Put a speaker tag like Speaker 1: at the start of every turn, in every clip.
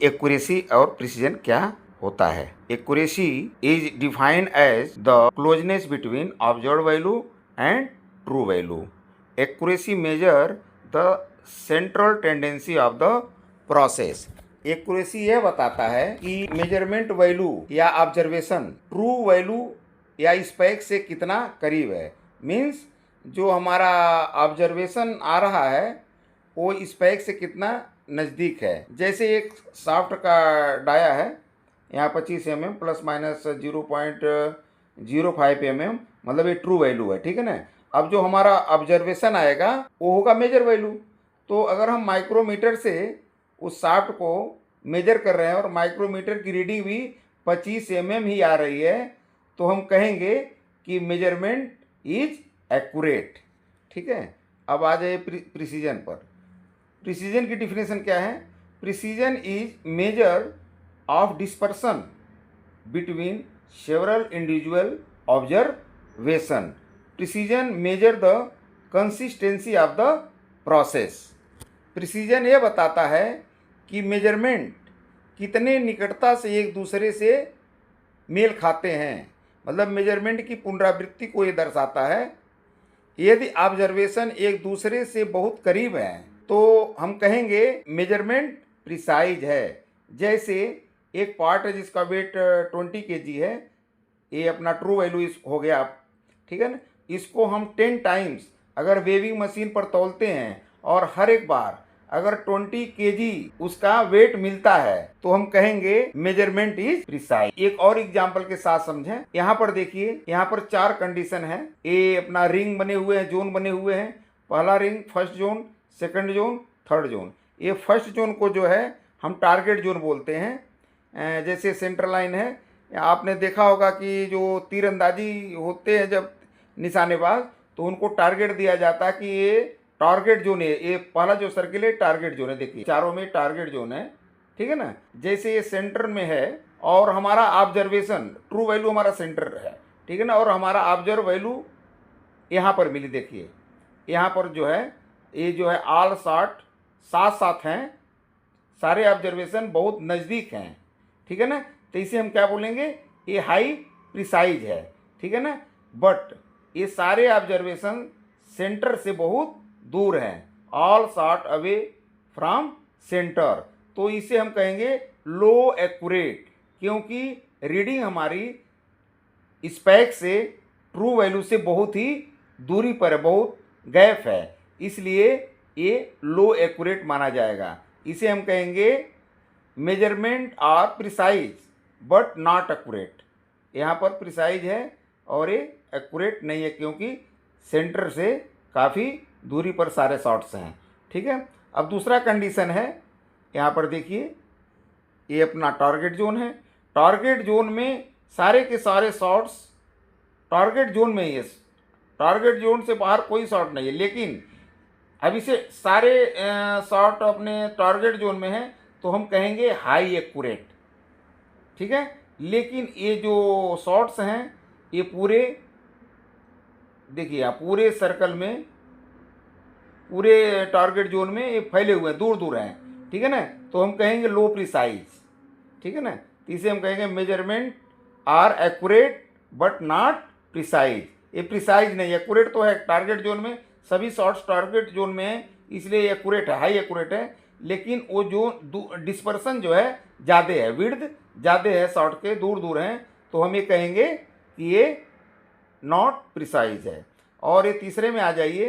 Speaker 1: Accuracy और precision क्या होता है? Accuracy is defined as the closeness between observed value and true value. Accuracy measure the central tendency of the process. Accuracy यह बताता है कि मेजरमेंट वैल्यू या ऑब्जर्वेशन ट्रू वैल्यू या स्पेक से कितना करीब है। मीन्स जो हमारा ऑब्जर्वेशन आ रहा है वो स्पेक से कितना नज़दीक है। जैसे एक शाफ्ट का डाया है, यहाँ 25 mm प्लस माइनस 0.05 mm, मतलब ये ट्रू वैल्यू है, ठीक है ना। अब जो हमारा ऑब्जर्वेशन आएगा वो होगा मेजर वैल्यू। तो अगर हम माइक्रोमीटर से उस शाफ्ट को मेजर कर रहे हैं और माइक्रोमीटर की रीडिंग भी 25 mm ही आ रही है, तो हम कहेंगे कि मेजरमेंट इज एक्यूरेट, ठीक है। अब आ जाए प्रिसीजन पर। प्रिसीजन की डिफिनेशन क्या है? Precision is measure of dispersion between several individual observation. Precision measure the consistency of the process. Precision ये बताता है कि मेजरमेंट कितने निकटता से एक दूसरे से मेल खाते हैं, मतलब मेजरमेंट की पुनरावृत्ति को ये दर्शाता है। यदि ऑब्जर्वेशन एक दूसरे से बहुत करीब है तो हम कहेंगे मेजरमेंट प्रिसाइज है। जैसे एक पार्ट है जिसका वेट 20 kg है, ये अपना ट्रू वैल्यू हो गया, ठीक है ना। इसको हम 10 टाइम्स अगर वेविंग मशीन पर तौलते हैं और हर एक बार अगर 20 kg उसका वेट मिलता है तो हम कहेंगे मेजरमेंट इज प्रिसाइज। एक और एग्जांपल के साथ समझें। यहाँ पर देखिए, यहाँ पर 4 कंडीशन है। ये अपना रिंग बने हुए हैं, जोन बने हुए हैं। पहला ring first zone, second zone, third zone. ये फर्स्ट जोन को जो है हम टारगेट जोन बोलते हैं। जैसे सेंटर लाइन है, आपने देखा होगा कि जो तीरंदाजी होते हैं जब निशानेबाज, तो उनको टारगेट दिया जाता है कि ये टारगेट जोन है। ये पहला जो सर्किल है टारगेट जोन है, देखिए चारों में टारगेट जोन है, ठीक है ना। जैसे ये सेंटर में है और हमारा ऑब्जर्वेशन ट्रू वैल्यू हमारा सेंटर है, ठीक है ना, और हमारा ऑब्जर्व वैल्यू यहाँ पर मिली। देखिए यहाँ पर जो है ये जो है ऑल शॉट साथ साथ हैं, सारे ऑब्जर्वेशन बहुत नज़दीक हैं, ठीक है ना। तो इसे हम क्या बोलेंगे? ये हाई प्रिसाइज है, ठीक है ना। बट ये सारे ऑब्जर्वेशन सेंटर से बहुत दूर हैं, all shot away from centre. तो इसे हम कहेंगे लो एक्यूरेट, क्योंकि रीडिंग हमारी स्पेक से ट्रू वैल्यू से बहुत ही दूरी पर है, बहुत गैप है, इसलिए ये लो एक्यूरेट माना जाएगा। इसे हम कहेंगे measurement are precise but not accurate. यहाँ पर प्रिसाइज है और ये एक्यूरेट नहीं है, क्योंकि सेंटर से काफ़ी दूरी पर सारे शॉट्स हैं, ठीक है। अब दूसरा कंडीशन है, यहाँ पर देखिए ये अपना टारगेट जोन है। टारगेट जोन में सारे के सारे शॉट्स टारगेट जोन में ही है, टारगेट जोन से बाहर कोई शॉट नहीं है। लेकिन अब इसे सारे शॉट अपने टारगेट जोन में है तो हम कहेंगे हाई एक्यूरेट, ठीक है। लेकिन ये जो शॉट्स हैं ये पूरे देखिए यहाँ पूरे सर्कल में, पूरे टारगेट जोन में ये फैले हुए हैं, दूर दूर हैं, ठीक है ना। तो हम कहेंगे लो प्रिसाइज, ठीक है ना। तो इसे हम कहेंगे measurement are accurate but not precise. ये प्रिसाइज नहीं, एक्यूरेट तो है, टारगेट जोन में सभी शॉट्स टारगेट जोन में है, इसलिए एक्यूरेट है, हाई एक्यूरेट है। लेकिन वो जो डिस्पर्सन जो है ज़्यादा है, विड्थ ज़्यादा है, शॉट के दूर दूर हैं, तो हम ये कहेंगे कि ये नॉट प्रिसाइज है। और ये तीसरे में आ जाइए,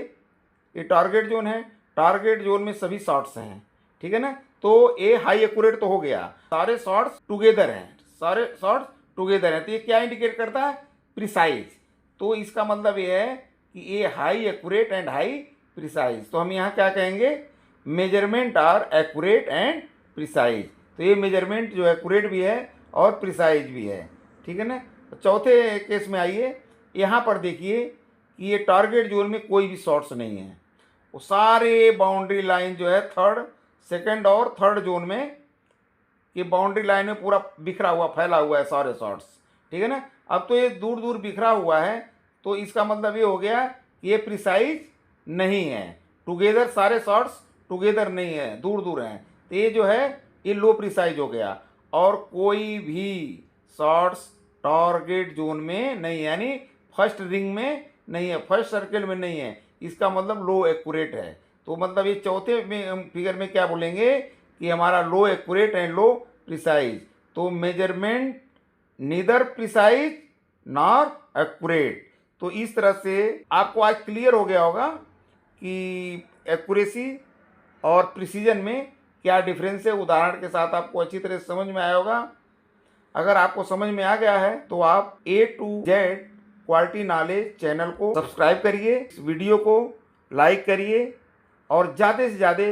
Speaker 1: ये टारगेट जोन है, टारगेट जोन में सभी शॉट्स हैं, ठीक है ना। तो ये हाई एक्यूरेट तो हो गया, सारे शॉट्स टुगेदर हैं, सारे शॉट्स टुगेदर हैं, तो ये क्या इंडिकेट करता है? प्रिसाइज। तो इसका मतलब ये है कि ये high accurate and high precise. तो हम यहाँ क्या कहेंगे? Measurement are accurate and precise. तो ये मेजरमेंट जो एक्यूरेट भी है और प्रिसाइज भी है, ठीक है ना। तो चौथे केस में आइए, यहाँ पर देखिए कि ये टारगेट जोन में कोई भी शॉट्स नहीं है, वो सारे बाउंड्री लाइन जो है थर्ड, सेकंड और थर्ड जोन में, ये बाउंड्री लाइन में पूरा बिखरा हुआ फैला हुआ है सारे शॉट्स, ठीक है ना। अब तो ये दूर दूर बिखरा हुआ है, तो इसका मतलब ये हो गया कि ये प्रिसाइज नहीं है, टुगेदर सारे शॉट्स टुगेदर नहीं है, दूर दूर हैं। तो ये जो है ये लो प्रिसाइज हो गया। और कोई भी शॉट्स टारगेट जोन में नहीं है, यानी फर्स्ट रिंग में नहीं है, फर्स्ट सर्कल में नहीं है, इसका मतलब लो एक्यूरेट है। तो मतलब ये चौथे में फिगर में क्या बोलेंगे कि हमारा लो एक्यूरेट एंड लो प्रिसाइज। तो measurement neither precise nor accurate. तो इस तरह से आपको आज क्लियर हो गया होगा कि एक्यूरेसी और प्रिसीजन में क्या डिफरेंस है। उदाहरण के साथ आपको अच्छी तरह से समझ में आया होगा। अगर आपको समझ में आ गया है तो आप A to Z quality knowledge channel को सब्सक्राइब करिए, इस वीडियो को लाइक करिए और ज़्यादा से ज़्यादा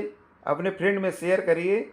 Speaker 1: अपने फ्रेंड में शेयर करिए।